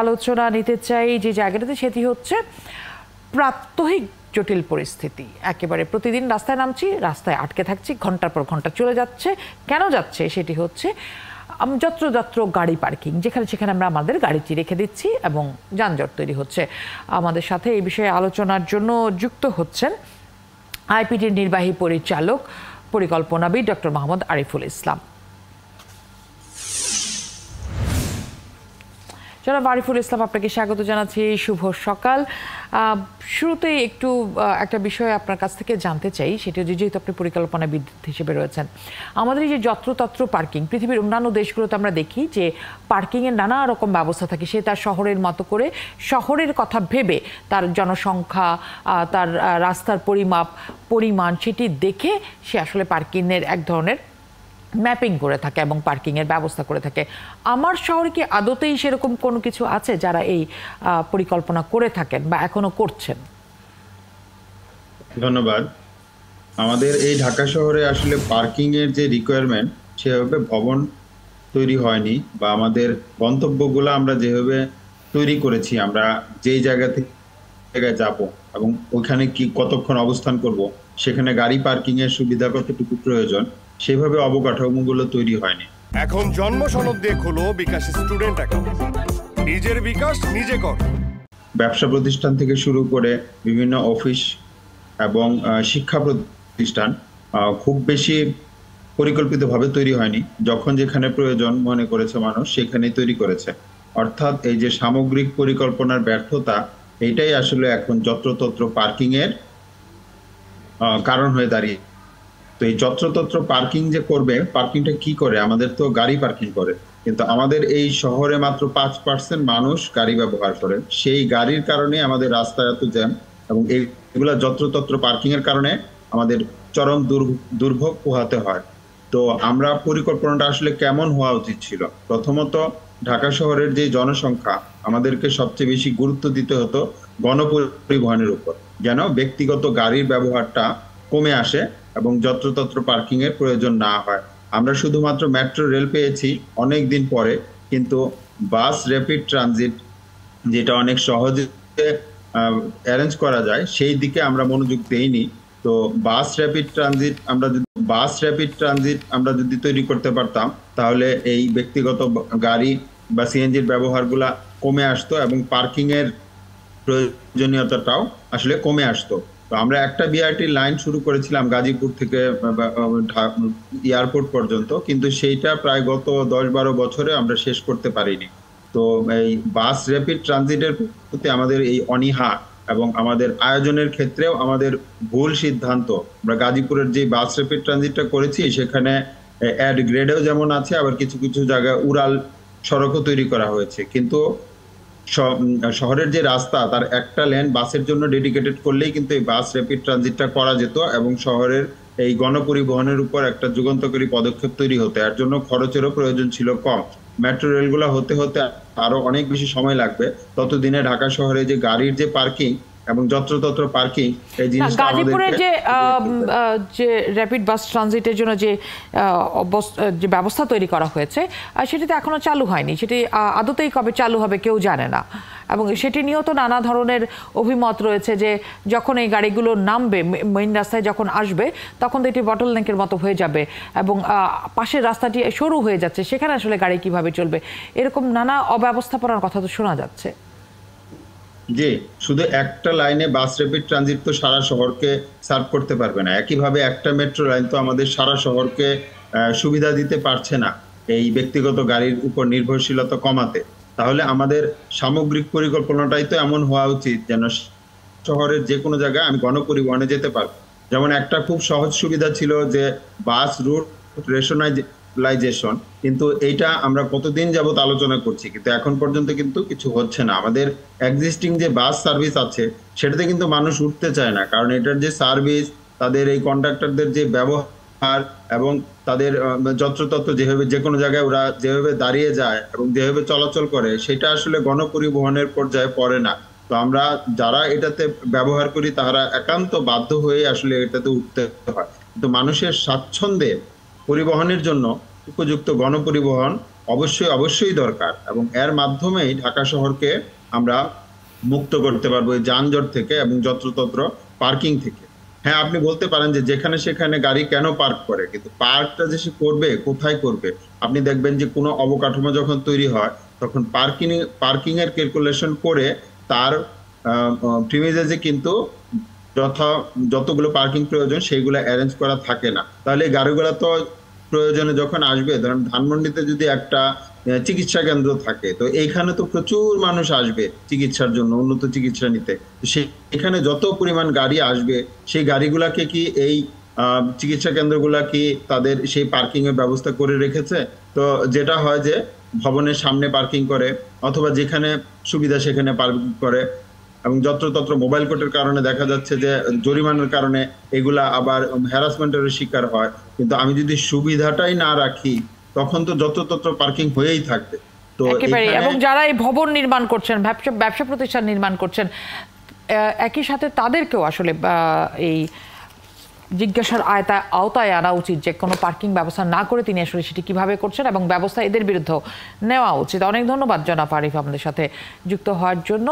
আলোচনা নিতে চাই যে জায়গাটাতে, সেটি হচ্ছে প্রাত্যহিক জটিল পরিস্থিতি। একেবারে প্রতিদিন রাস্তায় নামছি, রাস্তায় আটকে থাকছি, ঘন্টার পর ঘন্টা চলে যাচ্ছে। কেন যাচ্ছে? সেটি হচ্ছে যত্রযত্র গাড়ি পার্কিং, যেখানে সেখানে আমরা আমাদের গাড়িটি রেখে দিচ্ছি এবং যানজট তৈরি হচ্ছে। আমাদের সাথে এই বিষয়ে আলোচনার জন্য যুক্ত হচ্ছেন আইপিডির নির্বাহী পরিচালক পরিকল্পনাবিদ ডক্টর মোহাম্মদ আরিফুল ইসলাম। জনাব আরিফুল ইসলাম, আপনাকে স্বাগত জানাচ্ছি। শুভ সকাল। শুরুতেই একটু একটা বিষয় আপনার কাছ থেকে জানতে চাই, সেটি হচ্ছে যেহেতু আপনি পরিকল্পনাবিদ হিসেবে রয়েছেন, আমাদের এই যে যত্রতত্র পার্কিং, পৃথিবীর অন্যান্য দেশগুলোতে আমরা দেখি যে পার্কিংয়ের নানা রকম ব্যবস্থা থাকে। সে তার শহরের মতো করে শহরের কথা ভেবে তার জনসংখ্যা, তার রাস্তার পরিমাণ সেটি দেখে সে আসলে পার্কিংয়ের এক ধরনের ম্যাপিং করে থাকে এবং পার্কিংয়ের ব্যবস্থা করে থাকে। আমার শহরে কি আদতেই সেরকম কোনো কিছু আছে যারা এই পরিকল্পনা করে থাকেন বা এখনো করছেন? ধন্যবাদ। আমাদের এই ঢাকা শহরে আসলে পার্কিং এর যে রিকোয়ারমেন্ট, সেভাবে ভবন তৈরি হয়নি, বা আমাদের গন্তব্যগুলো আমরা যেভাবে তৈরি করেছি, আমরা যেই জায়গা থেকে জায়গায় যাব এবং ওখানে কি কতক্ষণ অবস্থান করব, সেখানে গাড়ি পার্কিং এর সুবিধা কতটুকু প্রয়োজন, সেভাবে অবকাঠামোগুলো তৈরি হয়নি। এখন জন্ম সনদ দিয়ে খোলো বিকাশ স্টুডেন্ট অ্যাকাউন্ট, নিজের বিকাশ নিজে কর। ব্যবসা প্রতিষ্ঠান থেকে শুরু করে বিভিন্ন অফিস এবং শিক্ষা প্রতিষ্ঠান খুব বেশি পরিকল্পিতভাবে তৈরি হয়নি। যখন যেখানে প্রয়োজন মনে করেছে মানুষ, সেখানেই তৈরি করেছে। অর্থাৎ এই যে সামগ্রিক পরিকল্পনার ব্যর্থতা, এইটাই আসলে এখন যত্রতত্র পার্কিং এর কারণ হয়ে দাঁড়িয়ে। তো এই যত্রতত্র পার্কিং যে করবে, পার্কিংটা কি করে? আমাদের তো গাড়ি পার্কিং করে, কিন্তু আমাদের এই শহরে মাত্র 5% মানুষ গাড়ি ব্যবহার করে। সেই গাড়ির কারণে আমাদের রাস্তায় এত জ্যাম, এবং এইগুলা যত্রতত্র পার্কিং এর কারণে আমাদের চরম দুর্ভোগ পোহাতে হয়। তো আমরা পরিকল্পনাটা আসলে কেমন হওয়া উচিত ছিল? প্রথমত, ঢাকা শহরের যে জনসংখ্যা, আমাদেরকে সবচেয়ে বেশি গুরুত্ব দিতে হতো গণপরিবহনের উপর, যেন ব্যক্তিগত গাড়ির ব্যবহারটা কমে আসে এবং যত্রতত্র পার্কিং এর প্রয়োজন না হয়। আমরা শুধুমাত্র মেট্রো রেল পেয়েছি অনেক দিন পরে, কিন্তু বাস র্যাপিড ট্রানজিট, যেটা অনেক সহজে অ্যারেঞ্জ করা যায়, সেই দিকে আমরা মনোযোগ দেইনি। তো বাস র্যাপিড ট্রানজিট আমরা যদি তৈরি করতে পারতাম, তাহলে এই ব্যক্তিগত গাড়ি বা সিএনজির ব্যবহারগুলা কমে আসতো এবং পার্কিং এর প্রয়োজনীয়তাটাও আসলে কমে আসতো। তো আমরা একটা বিআরটি লাইন শুরু করেছিলাম গাজীপুর থেকে এয়ারপোর্ট পর্যন্ত, কিন্তু সেইটা প্রায় গত 10-12 বছরে আমরা শেষ করতে পারিনি। তো এই বাস র্যাপিড ট্রানজিটের প্রতি আমাদের এই অনীহা এবং আমাদের আয়োজনের ক্ষেত্রেও আমাদের ভুল সিদ্ধান্ত। আমরা গাজীপুরের যে বাস র্যাপিড ট্রানজিটটা করেছি, সেখানে অ্যাড গ্রেডেও যেমন আছে, আবার কিছু কিছু জায়গায় উড়াল সড়কও তৈরি করা হয়েছে। কিন্তু শহরের যে রাস্তা, তার একটা লেন বাসের জন্য ডেডিকেটেড করলেই কিন্তু এই বাস র্যাপিড ট্রানজিটটা করা যেত এবং শহরের এই গণপরিবহনের উপর একটা যুগান্তকারী পদক্ষেপ তৈরি হতো। এর জন্য খরচেরও প্রয়োজন ছিল কম। মেট্রো রেলগুলো হতে হতে আরো অনেক বেশি সময় লাগবে। ততদিনে ঢাকা শহরে যে গাড়ির যে পার্কিং এবং যত্রতত্র পার্কিং, এই জিনিসটা গাজীপুরের যে র্যাপিড বাস ট্রানজিটের জন্য যে ব্যবস্থা তৈরি করা হয়েছে, সেটি তো এখনো চালু হয়নি। সেটি আদতেই কবে চালু হবে কেউ জানে না, এবং সেটি নিয়েও তো নানা ধরনের অভিমত রয়েছে যে যখন এই গাড়িগুলো নামবে মেইন রাস্তায়, যখন আসবে, তখন তো এটি বটল নেকের মতো হয়ে যাবে এবং পাশের রাস্তাটি সরু হয়ে যাচ্ছে, সেখানে আসলে গাড়ি কিভাবে চলবে? এরকম নানা অব্যবস্থাপনার কথা তো শোনা যাচ্ছে। জি, শুধু একটা লাইনে বাস র্যাপিড ট্রানজিট তো সারা শহরকে সার্ভ করতে পারবে না। একইভাবে একটা মেট্রো লাইন তো আমাদের সারা শহরকে সুবিধা দিতে পারছে না এই ব্যক্তিগত গাড়ির উপর নির্ভরশীলতা কমাতে। তাহলে আমাদের সামগ্রিক পরিকল্পনাটাই তো এমন হওয়া উচিত যেন শহরের যে কোনো জায়গায় আমি গণপরিবহনে যেতে পারবো। যেমন একটা খুব সহজ সুবিধা ছিল যে বাস রুট রেশনালাইজেশন, কিন্তু এইটা আমরা কতদিন যাবত আলোচনা করছি, কিন্তু এখন পর্যন্ত কিন্তু কিছু হচ্ছে না। আমাদের এক্সিস্টিং যে বাস সার্ভিস আছে, সেটাতে কিন্তু মানুষ উঠতে চায় না, কারণ এটার যে সার্ভিস, তাদের এই কন্ডাক্টরদের যে ব্যবহার এবং তাদের যত্রতত্র যেভাবে যে কোনো জায়গায় ওরা যেভাবে দাঁড়িয়ে যায় এবং যেভাবে চলাচল করে, সেটা আসলে গণপরিবহনের পর্যায়ে পড়ে না। তো আমরা যারা এটাতে ব্যবহার করি, তারা একান্ত বাধ্য হয়ে আসলে এটাতে উঠতে হয়। কিন্তু মানুষের স্বাচ্ছন্দ্যে পরিবহনের জন্য উপযুক্ত গণপরিবহন অবশ্যই অবশ্যই দরকার, এবং এর মাধ্যমেই ঢাকা শহরকে আমরা মুক্ত করতে পারবো এই যানজট থেকে এবং যত্রতত্র পার্কিং থেকে। হ্যাঁ, আপনি বলতে পারেন যে যেখানে সেখানে গাড়ি কেন পার্ক করে, কিন্তু পার্কটা যে সে করবে কোথায় করবে? আপনি দেখবেন যে কোনো অবকাঠামো যখন তৈরি হয় তখন পার্কিং এর ক্যালকুলেশন করে তার প্রিমিসেসে কিন্তু যতগুলো পার্কিং প্রয়োজন সেইগুলো অ্যারেঞ্জ করা থাকে না। তাহলে এই গাড়িগুলো তো প্রয়োজনে যখন আসবে, ধরেন ধানমন্ডিতে যদি একটা চিকিৎসা কেন্দ্র থাকে, তো এইখানে তো প্রচুর মানুষ আসবে চিকিৎসার জন্য, উন্নত চিকিৎসা নিতে। সেখানে যত পরিমাণ গাড়ি আসবে সেই গাড়িগুলাকে কি এই চিকিৎসা কেন্দ্রগুলা কি তাদের সেই পার্কিং এর ব্যবস্থা করে রেখেছে? তো যেটা হয় যে ভবনের সামনে পার্কিং করে, অথবা যেখানে সুবিধা সেখানে পার্কিং করে, এবং যত্রতত্র মোবাইল কোর্টের কারণে দেখা যাচ্ছে যে জরিমানার কারণে এগুলা আবার হ্যারাসমেন্টের শিকার হয়। কিন্তু আমি যদি সুবিধাটাই না রাখি তখন তো যত্রতত্র পার্কিং হয়েই থাকবে। তো একেবারে, এবং যারা এই ভবন নির্মাণ করছেন, ব্যবসা প্রতিষ্ঠান নির্মাণ করছেন, একই সাথে তাদেরকেও আসলে এই জিজ্ঞাসার আওতায় আনা উচিত যে কোনো পার্কিং ব্যবস্থা না করে তিনি আসলে সেটি কিভাবে করছেন, এবং ব্যবস্থা এদের বিরুদ্ধে নেওয়া উচিত। অনেক ধন্যবাদ জনাব আরিফ আমাদের সাথে যুক্ত হওয়ার জন্য।